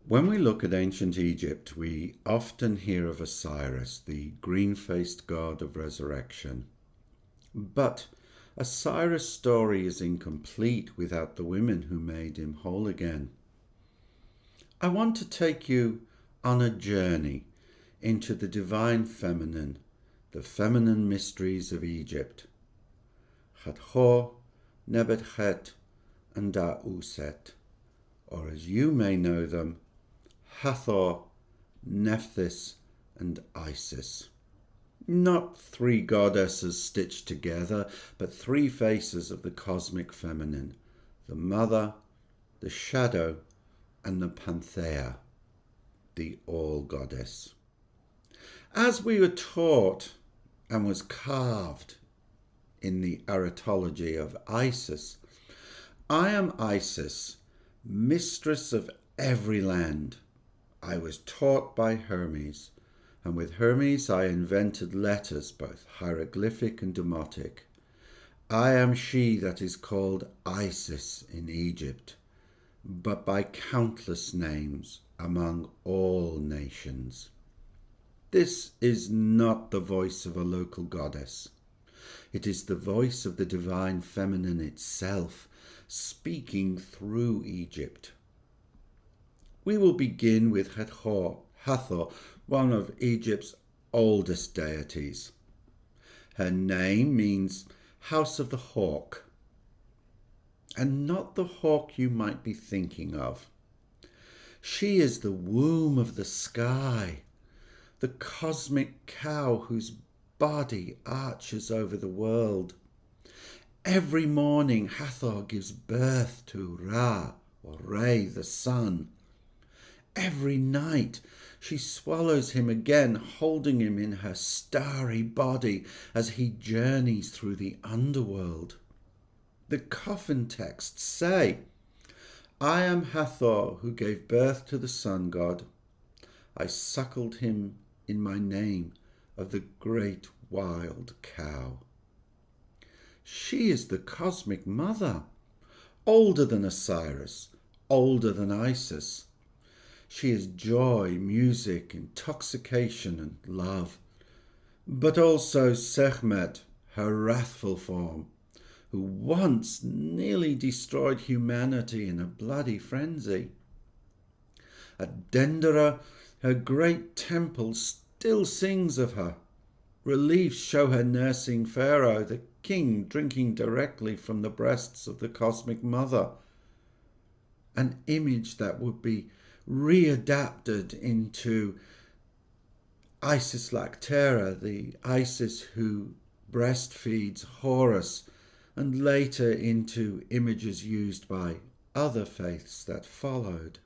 When we look at ancient Egypt, we often hear of Osiris, the green-faced god of resurrection. But Osiris' story is incomplete without the women who made him whole again. I want to take you on a journey into the divine feminine, the feminine mysteries of Egypt. Hathor, Nebuchadnezzar, and Da'uset, or as you may know them, Hathor, Nephthys, and Isis. Not three goddesses stitched together, but three faces of the cosmic feminine, the mother, the shadow, and the Panthea, the all-goddess. As we were taught and was carved in the aretalogy of Isis, I am Isis, mistress of every land. I was taught by Hermes, and with Hermes I invented letters, both hieroglyphic and demotic. I am she that is called Isis in Egypt, but by countless names among all nations. This is not the voice of a local goddess. It is the voice of the divine feminine itself, speaking through Egypt. We will begin with Hathor, one of Egypt's oldest deities. Her name means House of the Hawk, and not the hawk you might be thinking of. She is the womb of the sky, the cosmic cow whose body arches over the world. Every morning Hathor gives birth to Ra, or Re, the sun. Every night she swallows him again, holding him in her starry body as he journeys through the underworld. The Coffin Texts say, I am Hathor who gave birth to the sun god. I suckled him in my name of the great wild cow. She is the cosmic mother, older than Osiris, older than Isis. She is joy, music, intoxication, and love, but also Sekhmet, her wrathful form, who once nearly destroyed humanity in a bloody frenzy. At Dendera, her great temple still sings of her. Reliefs show her nursing Pharaoh, the king drinking directly from the breasts of the cosmic mother, an image that would be readapted into Isis Lactera, the Isis who breastfeeds Horus, and later into images used by other faiths that followed.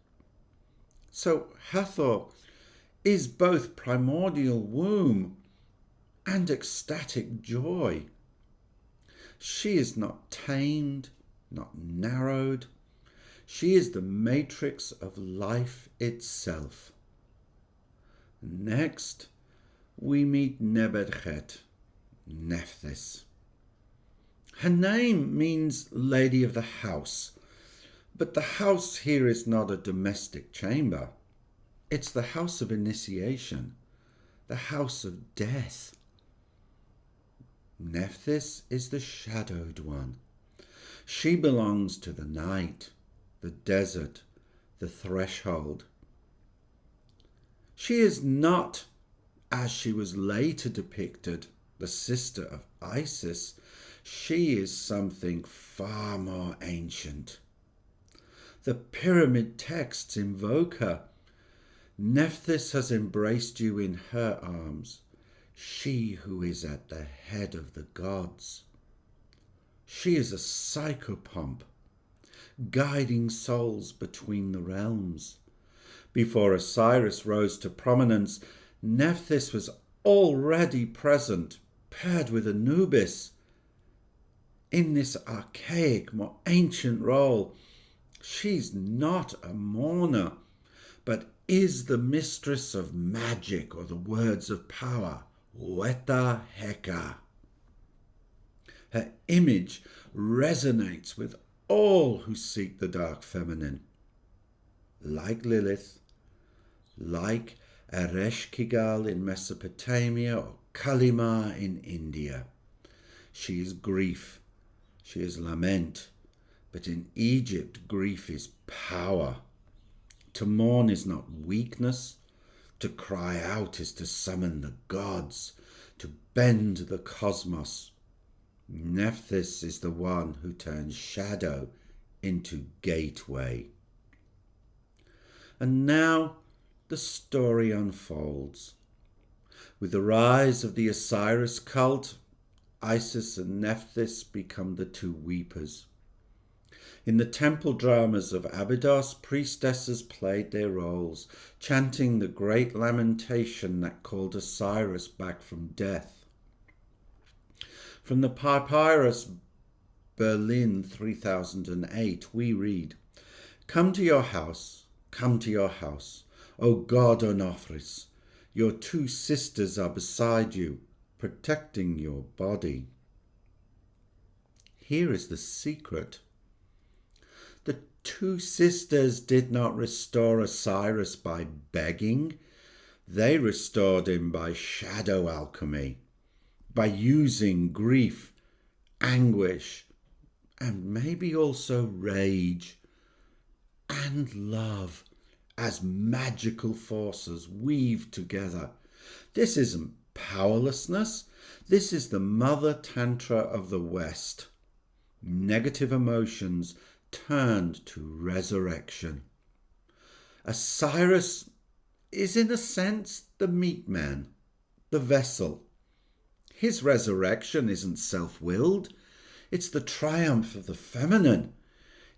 So Hathor is both primordial womb and ecstatic joy. She is not tamed, not narrowed. She is the matrix of life itself. Next, we meet Nebuchadnezzar, Nephthys. Her name means Lady of the House, but the house here is not a domestic chamber. It's the house of initiation, the house of death. Nephthys is the shadowed one. She belongs to the night, the desert, the threshold. She is not, as she was later depicted, the sister of Isis. She is something far more ancient. The pyramid texts invoke her. Nephthys has embraced you in her arms, she who is at the head of the gods. She is a psychopomp, guiding souls between the realms. Before Osiris rose to prominence, Nephthys was already present, paired with Anubis. In this archaic, more ancient role, she's not a mourner, but is the mistress of magic, or the words of power, Weta Heka. Her image resonates with all who seek the dark feminine. Like Lilith, like Ereshkigal in Mesopotamia or Kalima in India. She is grief, she is lament, but in Egypt grief is power. To mourn is not weakness, to cry out is to summon the gods, to bend the cosmos. Nephthys is the one who turns shadow into gateway. And now the story unfolds. With the rise of the Osiris cult, Isis and Nephthys become the two weepers. In the temple dramas of Abydos, priestesses played their roles, chanting the great lamentation that called Osiris back from death. From the Papyrus Berlin 3008, we read, come to your house, O God Onofris. Your two sisters are beside you, protecting your body. Here is the secret. The two sisters did not restore Osiris by begging. They restored him by shadow alchemy, by using grief, anguish, and maybe also rage and love as magical forces weave together. This isn't powerlessness. This is the mother tantra of the West. Negative emotions turned to resurrection. Osiris is in a sense the meat man, the vessel. His resurrection isn't self-willed. It's the triumph of the feminine.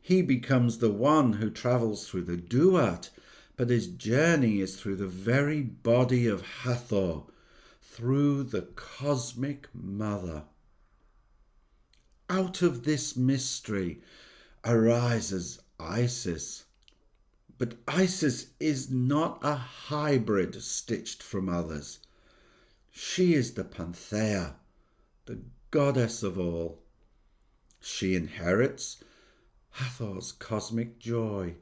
He becomes the one who travels through the duat, but his journey is through the very body of Hathor, through the cosmic mother. Out of this mystery arises Isis. But Isis is not a hybrid stitched from others. She is the Panthea, the goddess of all. She inherits Hathor's cosmic joy,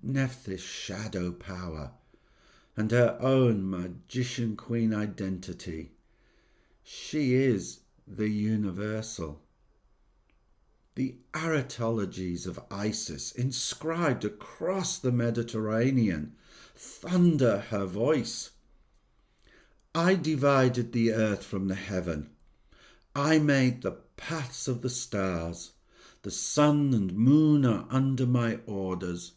Nephthys' shadow power, and her own magician queen identity. She is the universal. The aretalogies of Isis, inscribed across the Mediterranean, thunder her voice. I divided the earth from the heaven. I made the paths of the stars. The sun and moon are under my orders.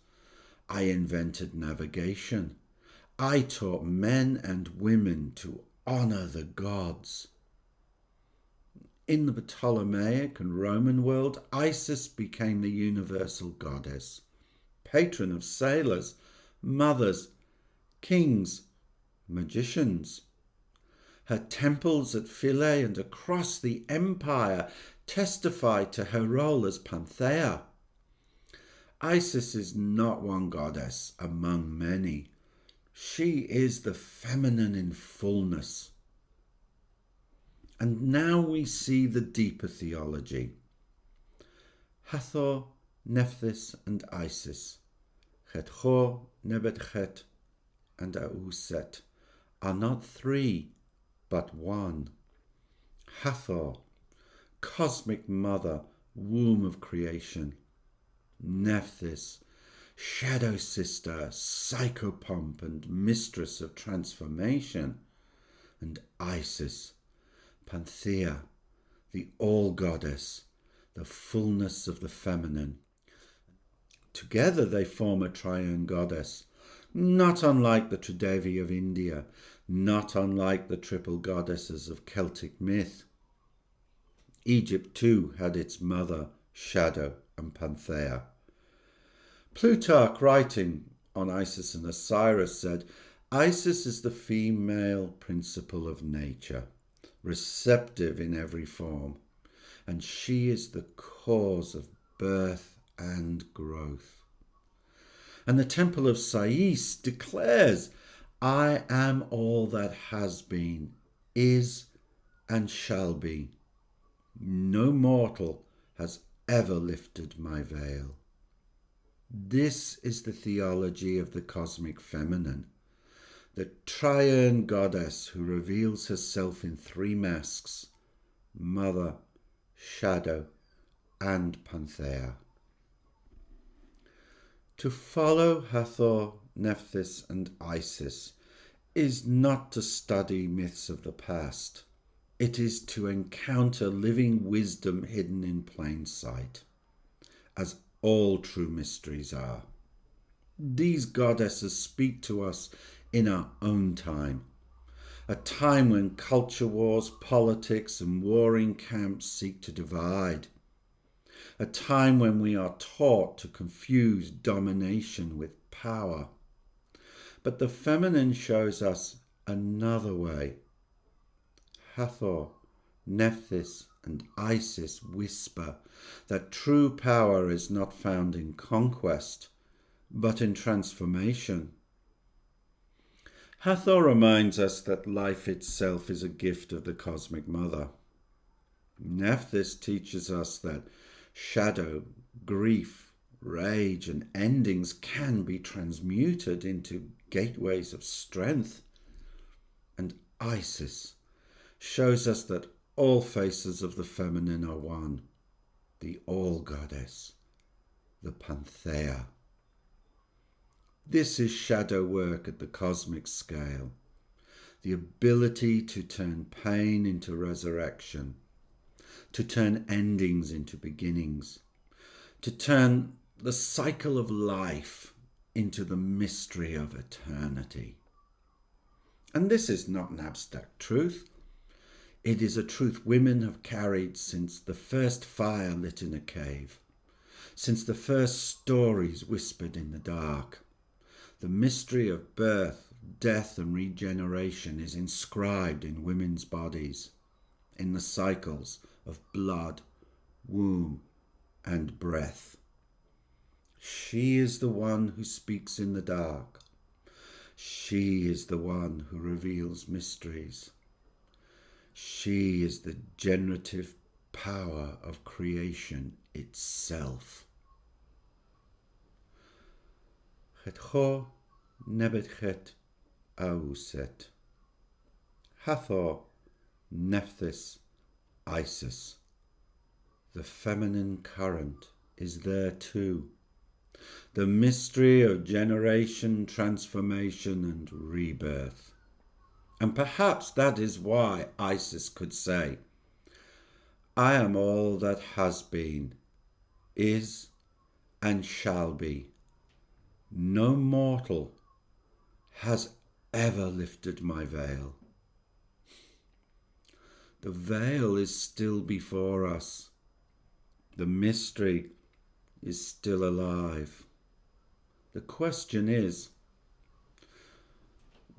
I invented navigation. I taught men and women to honour the gods. In the Ptolemaic and Roman world, Isis became the universal goddess, patron of sailors, mothers, kings, magicians. Her temples at Philae and across the empire testify to her role as Panthea. Isis is not one goddess among many. She is the feminine in fullness. And now we see the deeper theology. Hathor, Nephthys and Isis, Hathor, Nebet-Het and Auset are not three, but one. Hathor, cosmic mother, womb of creation. Nephthys, shadow sister, psychopomp and mistress of transformation. And Isis, Panthea, the all-goddess, the fullness of the feminine. Together they form a triune goddess, not unlike the Tridevi of India, not unlike the triple goddesses of Celtic myth. Egypt too had its mother, shadow and Panthea. Plutarch, writing on Isis and Osiris, said, Isis is the female principle of nature, receptive in every form, and she is the cause of birth and growth. And the temple of Sais declares, I am all that has been, is, and shall be. No mortal has ever lifted my veil. This is the theology of the cosmic feminine, the Triune Goddess who reveals herself in three masks: Mother, Shadow, and Panthea. To follow Hathor, Nephthys, and Isis is not to study myths of the past. It is to encounter living wisdom hidden in plain sight, as all true mysteries are. These goddesses speak to us in our own time, a time when culture wars, politics, and warring camps seek to divide, a time when we are taught to confuse domination with power. But the feminine shows us another way. Hathor, Nephthys, and Isis whisper that true power is not found in conquest, but in transformation. Hathor reminds us that life itself is a gift of the Cosmic Mother. Nephthys teaches us that shadow, grief, rage, and endings can be transmuted into gateways of strength. And Isis shows us that all faces of the feminine are one, the All-Goddess, the Panthea. This is shadow work at the cosmic scale, the ability to turn pain into resurrection, to turn endings into beginnings, to turn the cycle of life into the mystery of eternity. And this is not an abstract truth. It is a truth women have carried since the first fire lit in a cave, since the first stories whispered in the dark. The mystery of birth, death, and regeneration is inscribed in women's bodies, in the cycles of blood, womb, and breath. She is the one who speaks in the dark. She is the one who reveals mysteries. She is the generative power of creation itself. Hathor nebetchet auset. Hathor, Nephthys, Isis. The feminine current is there too. The mystery of generation, transformation, and rebirth. And perhaps that is why Isis could say, I am all that has been, is, and shall be. No mortal has ever lifted my veil. The veil is still before us. The mystery is still alive. The question is,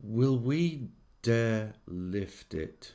will we dare lift it?